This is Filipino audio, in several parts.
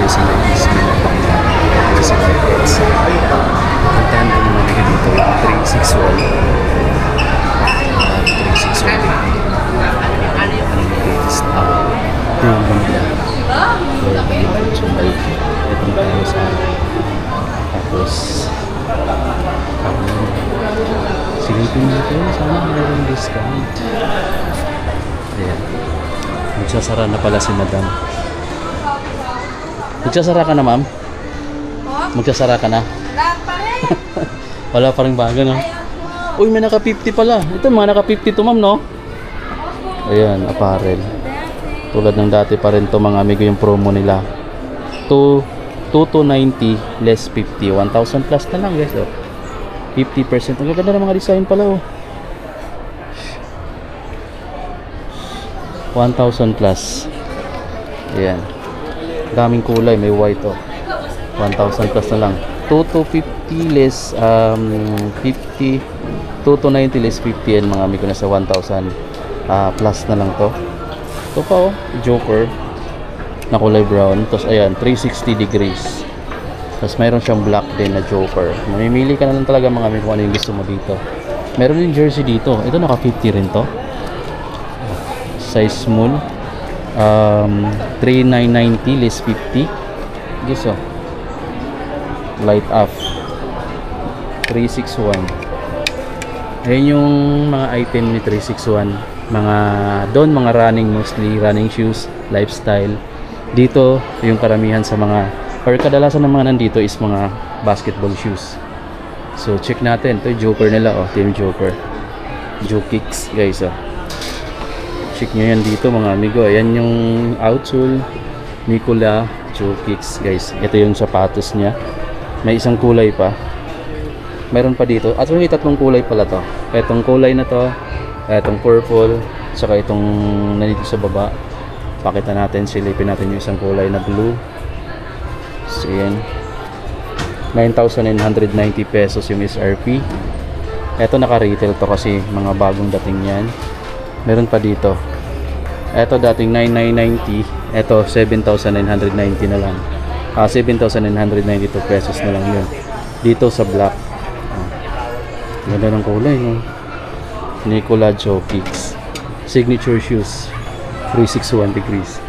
ayusin na yung ismi na sa markets. Puntahan ko naman nila dito yung 361. 361. Ang latest promo nila. Itong tayo sa tapos silipin dito. Sana mayroong discount. Ayan. Magsasara na pala si madam. Magsasara ka na, ma'am? Magsasara ka na? Wala pa rin bago, no? Uy, may naka 50 pala. Ito, mga naka 50 to, ma'am, no? Ayan, apparel. Tulad ng dati pa rin to, mga amigo, yung promo nila. 2,290 less 50. 1,000 plus na lang, guys, oh. 50%. Ang ganda ng mga design pala, oh. 1,000 plus. Ayan. Daming kulay. May white, oh. 1,000 plus na lang. 2,250 less 50. 2,290 less 50. Yan, mga amigo, na sa 1,000 plus na lang to. Ito pa, oh. Joker na kulay brown. Tapos ayan, 360 degrees. Tapos mayroon siyang black din na Joker. Mamimili ka na lang talaga, mga amigo, ano yung gusto mo dito. Meron din jersey dito. Ito naka 50 rin to. Size small. 3,990 less 50. Yes, oh. Light up. 361. Ayan yung mga item ni 361. Mga running, mostly running shoes, lifestyle. Dito yung karamihan sa mga, or kadalasan ng mga nandito is mga basketball shoes. So check natin. Ito yung Joker nila, oh. Team Joker. Jokicks, guys, oh. Check nyo yan dito, mga amigo. Ayan yung outsole Nikola Jokicks, guys. Ito yung sapatos niya. May isang kulay pa. Mayroon pa dito. At may tatlong kulay pala to. Itong kulay na to, itong purple, saka itong nandito sa baba. Pakita natin, silipin natin yung isang kulay na blue. So yan, 9,990 pesos yung SRP. Ito naka-retail to kasi mga bagong dating yan. Meron pa dito. Ito dating 9,990. Ito 7,990 na lang. 7,992 pesos na lang yun. Dito sa black. Ganda ng kulay, no? Nikola Jokicks. Signature shoes. 361 degrees.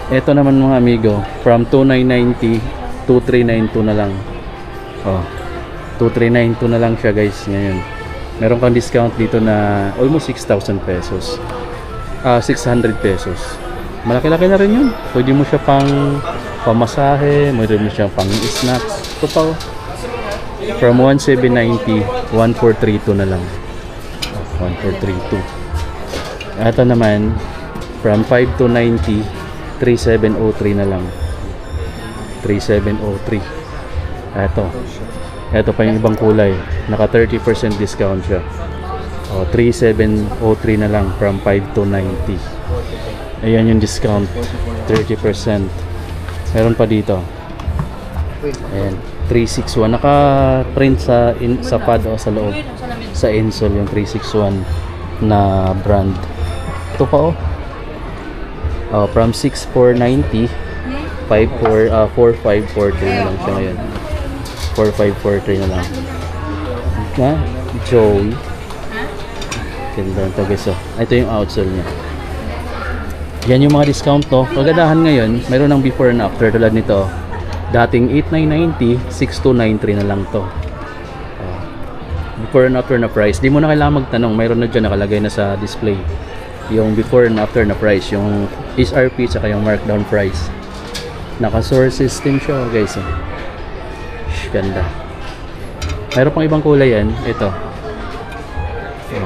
Ito naman, mga amigo, from 2,990 2,392 na lang. 2,392 na lang siya, guys, ngayon. Meron kang discount dito na almost 6,000 pesos. 600 pesos. Malaki-laki na rin yun. Pwede mo siya pang pamasahe, pwede mo siya pang snacks. Ito pa, oh. From 1,790 1,432 na lang. 1,432. Ito naman, from 5,290 3,703 na lang. 3,703. Ito pa yung ibang kulay. Naka 30% discount siya. 3,703 na lang from 5,290. Ayan yung discount. 30%. Meron pa dito. Ayan. 361. Naka-print sa pad o sa loob. Sa insole yung 361 na brand. Ito pa, oh. From 6,490 4,543 na lang siya ngayon. 4,543 na lang. Na Joey. Ganda ito, guys, oh. Ito yung outsole niya. Yan yung mga discount to. Kagandahan ngayon, mayroon ng before and after tulad nito. Dating 8,990, 6,293 na lang to. Before and after na price. Di mo na kailangan magtanong, mayroon na dyan nakalagay na sa display. Yung before and after na price, yung SRP saka yung markdown price. Naka-source system siya, guys, oh. Ganda. Mayroon pang ibang kulay yan. Ito.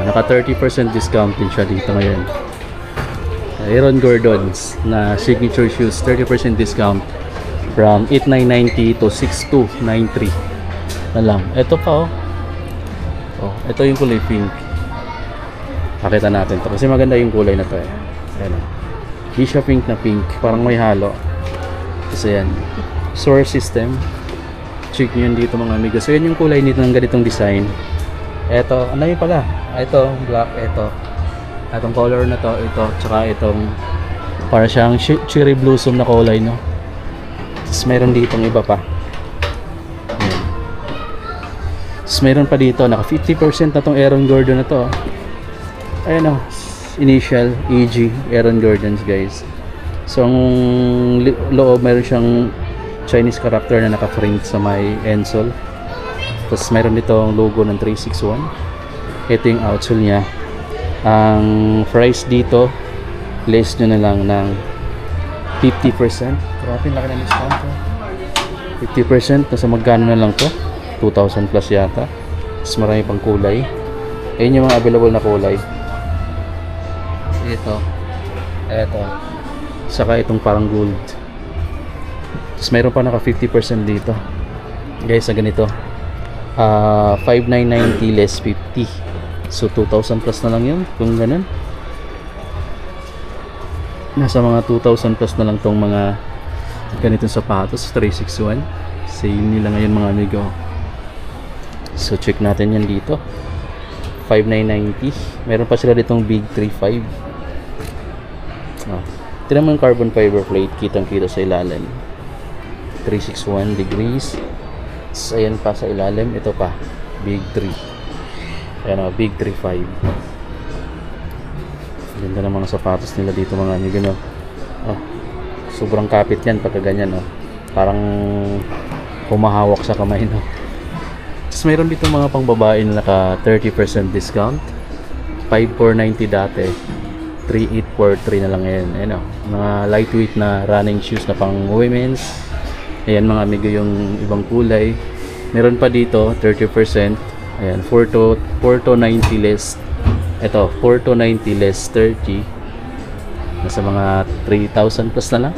Naka 30% discount din siya dito ngayon. Aaron Gordon's na signature shoes, 30% discount from 8,990 to 6,293 na lang. Ito pa, oh. Ito yung kulay pink. Pakita natin to kasi maganda yung kulay na to, eh. Ayan, oh. Di siya pink na pink, parang may halo. Kasi yan, source system. Check nyo yun dito, mga amigo. So yan yung kulay nito ng ganitong design. Ito, ano yun pala? Ito, black, ito. Itong color na to, ito, tsaka itong para siyang cherry blossom na kulay, no? Tapos meron ditong iba pa. Ayan. Tapos meron pa dito, naka 50% na tong Aaron Gordon na to. Ayan o, initial EG Aaron Gordons guys. So ang loob meron siyang Chinese character na naka-print sa may insole. Tapos meron dito ang logo ng 361. Ito yung outsole niya. Ang price dito, less nyo na lang ng 50%. Grabe, laki na discount to. 50%, nasa magkano na lang to? 2,000 plus yata. Tapos marami pang kulay. Ayun yung mga available na kulay. Ito. Saka itong parang gold. Tapos mayroon pa naka 50% dito. Guys, sa ganito. 5,990 less 50. So 2,000 plus na lang yun kung ganun. Nasa mga 2,000 plus na lang tong mga ganitong sapatos. 361. Sale nila ngayon mga amigo. So check natin yan dito. 5,990. Meron pa sila ditong big 3.5. Tinan mo yung carbon fiber plate, kitang kita sa ilalim. 361 degrees. Ayan pa sa ilalim, ito pa big 3. Ayan o, big 3.5. Ganda ng mga sapatos nila dito mga amigo, no? Sobrang kapit yan pagka ganyan, no? Parang humahawak sa kamay, no? Tapos mayroon dito mga pang babae na naka 30% discount. 5,490 dati, 3,843 na lang ngayon. Ayan o, mga lightweight na running shoes na pang women's. Ayan mga amigo yung ibang kulay. Meron pa dito 30%. Ayan, 4,290 less. Ito, 4,290 less 30. Nasa mga 3,000 plus na lang.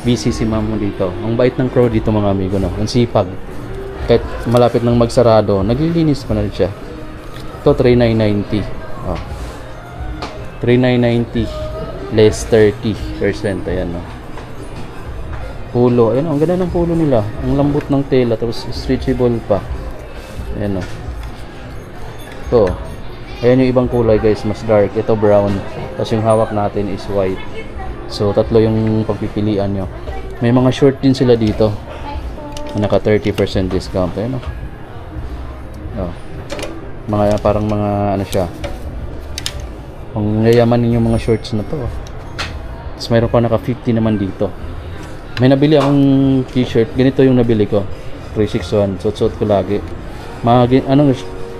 BCC ma'am mo dito. Ang bait ng crow dito mga amigo, no? Ang sipag. Kahit malapit ng magsarado, naglilinis pa na rin siya. Ito 3,990. 3,990 less 30%. Ayan, no? Pulo. Ayan, ang ganda ng pulo nila. Ang lambot ng tela, tapos stretchable pa. Ayan, no? Ito. Ayan yung ibang kulay guys, mas dark. Ito brown. Tapos yung hawak natin is white. So tatlo yung pagpipilian nyo. May mga short din sila dito. Naka 30% discount. Ayan, no? Mga parang mga ano siya. Ang yayaman yung mga shorts na to. Tapos mayroon pa naka 50 naman dito. May nabili akong t-shirt. Ganito yung nabili ko. 361. Suot-suot ko lagi.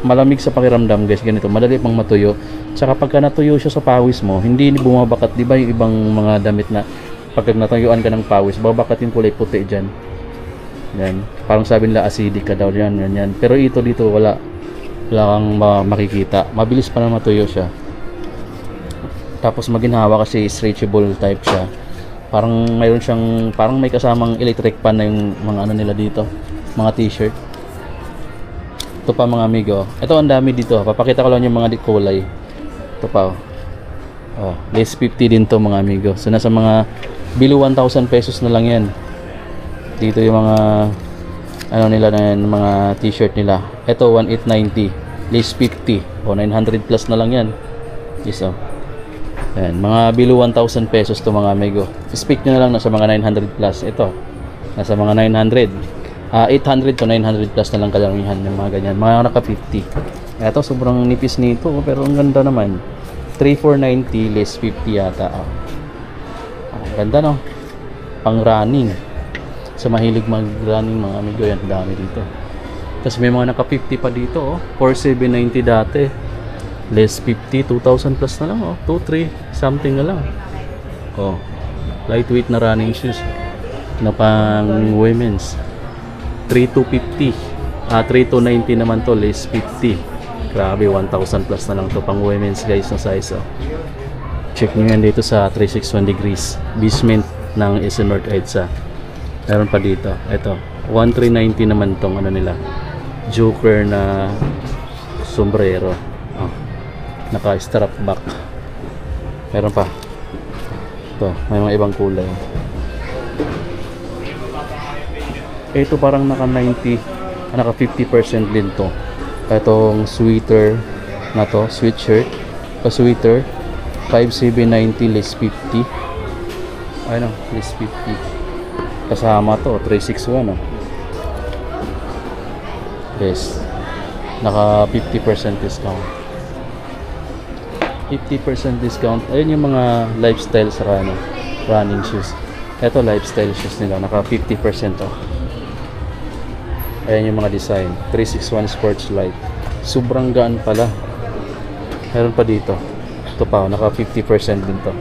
Malamig sa pakiramdam guys. Ganito. Madali pang matuyo. Tsaka pagka natuyo siya sa pawis mo, hindi bumabakat. Diba yung ibang mga damit na pagka natuyuan ka ng pawis, babakat yung kulay puti dyan. Yan. Parang sabi nila acidic ka daw. Yan, yan. Pero ito dito wala kang makikita. Mabilis pa na matuyo siya. Tapos maginhawa kasi stretchable type siya. Parang mayroon siyang, parang may kasamang electric fan na yung mga ano nila dito, mga t-shirt. Ito pa mga amigo. Ito ang dami dito. Papakita ko lang yung mga kulay. Ito pa. Less 50 din to mga amigo. So nasa mga below 1,000 pesos na lang yan. Dito yung mga ano nila na yan, mga t-shirt nila. Ito 1,890. Less 50. 900 plus na lang yan. Yes, Ayan, mga below 1,000 pesos to mga amigo. Speak nyo na lang nasa mga 900 plus. Ito, nasa mga 900. 800 to 900 plus na lang kalamihan yung mga ganyan. Mga naka 50. Ito, sobrang nipis nito. Pero ang ganda naman. 3,490 less 50 yata. Ganda, no? Pang running. Sa mahilig mag-running mga amigo yan. Dami dito. Tapos may mga naka 50 pa dito. 4,790 dati. Less 50, 2,000 plus na lang, 2, 3, something na lang. Lightweight na running shoes na pang women's. 3,250. 3,290 naman to, less 50. Grabe, 1,000 plus na lang to pang women's guys na size. Check nyo yan dito sa 361 degrees. Basement ng SM North EDSA. Meron pa dito. Ito, 1,390 naman tong ano nila. Joker na sombrero. Naka-strap back. Meron pa. Ito, may mga ibang kulay. Ito parang naka 90, naka 50% din to. Itong sweater na to, sweatshirt, sweater, 5,790 less 50. Ano, list 50. Kasama to, 361 oh. Yes. Naka 50% discount. 50% discount. Ayun yung mga lifestyle sa ano, running shoes. Ito lifestyle shoes nila, naka 50% oh. Ayan yung mga design. 361 Sports Light. Sobrang gaan pala. Meron pa dito. Ito pa, naka 50% din to.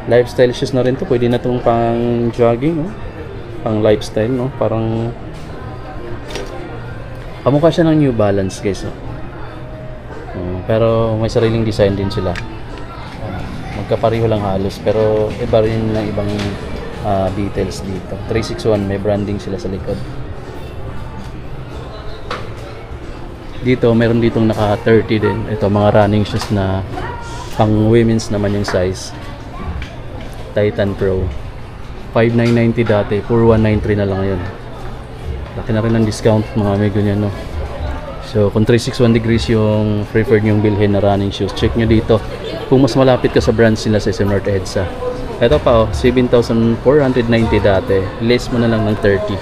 Lifestyle shoes na rin to. Pwede na itong pang jogging, no? Pang lifestyle, no? Parang kamukha siya ng New Balance, guys, no? Pero may sariling design din sila. Magkapareho lang halos, pero iba rin ng ibang details dito. 361, may branding sila sa likod. Dito, meron ditong naka 30 din. Ito, mga running shoes na pang women's naman yung size. Titan Pro. 5,990 dati, 4,193 na lang ngayon. Laki na rin ang discount mga amigo niya, no? So, kung 361 degrees yung preferred nyong bilhin na running shoes, check nyo dito. Kung mas malapit ka sa branch nila sa SM North EDSA. Ito pa, oh, 7,490 dati. Less mo na lang ng 30.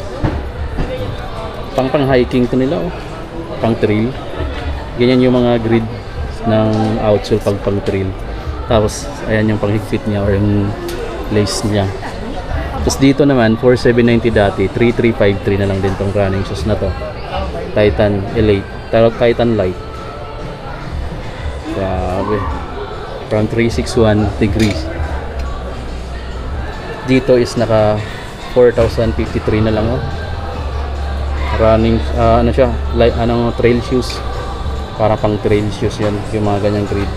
Pang hiking to nila, oh. Pang trail. Ganyan yung mga grid ng outsole pang trail. Tapos, ayan yung panghigpit niya or yung lace niya. Tapos dito naman 4,790 dati, 3,353 na lang din tong running shoes na to. Titan Elite, Titan Light. Grabe. From 361 degrees. Dito is naka 4,053 na lang, oh. Running ano siya, like trail shoes. Para pang trail shoes 'yan, yung mga ganyang grid.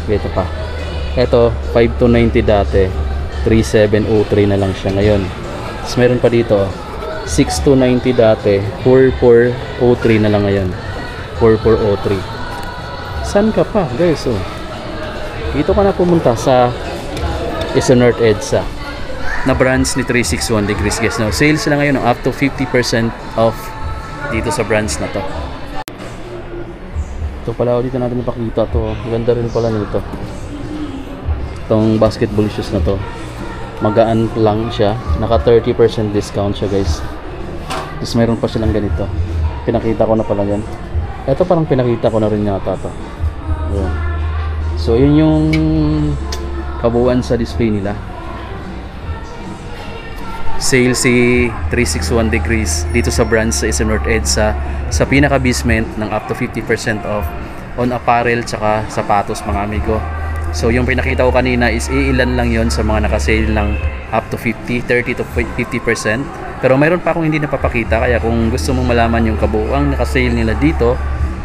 Dito pa. Ito 5,290 dati. 3,703 na lang siya ngayon. Tapos meron pa dito 6,290 dati, 4,403 na lang ngayon. 4,403. Saan ka pa, guys? Oh. Dito ka na pumunta sa SM North EDSA na branch ni 361 degrees, guys. Now, sales sila ngayon up to 50% off dito sa branch na to. Ito pala, dito natin ipakita to. Ganda rin pala nito. Itong basketball shoes na to. Magaan lang siya, naka 30% discount siya, guys. Tapos mayroon pa silang ganito, pinakita ko na pala yan. Ito parang pinakita ko na rin yata to. Ayan. So yun yung kabuuan sa display nila. Sale si 361 degrees dito sa branch sa SM North EDSA sa pinaka basement ng up to 50% off on apparel tsaka sapatos, mga amigo. So yung pinakita ko kanina is iilan lang yon sa mga naka-sale ng up to 30 to 50%. Pero mayroon pa akong hindi napapakita, kaya kung gusto mong malaman yung kabuuang naka-sale nila dito,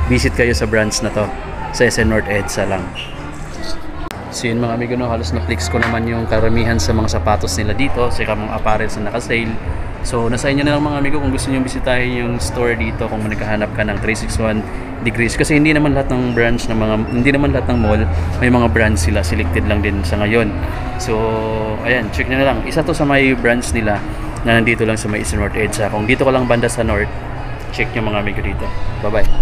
visit kayo sa branch na to sa SM North EDSA lang. So yun mga amigo, no, halos na-flex ko naman yung karamihan sa mga sapatos nila dito sa mga apparels na naka-sale. So nasa inyo na lang mga amigo kung gusto niyo bisitahin yung store dito, kung naghahanap ka ng 361 degrees, kasi hindi naman lahat ng branch ng mga, hindi naman lahat ng mall may mga branch sila, selected lang din sa ngayon. So ayan, check nyo na lang. Isa to sa may branch nila na nandito lang sa may SM North EDSA. Kung dito ka lang banda sa north, check nyo mga amigo dito. Bye bye.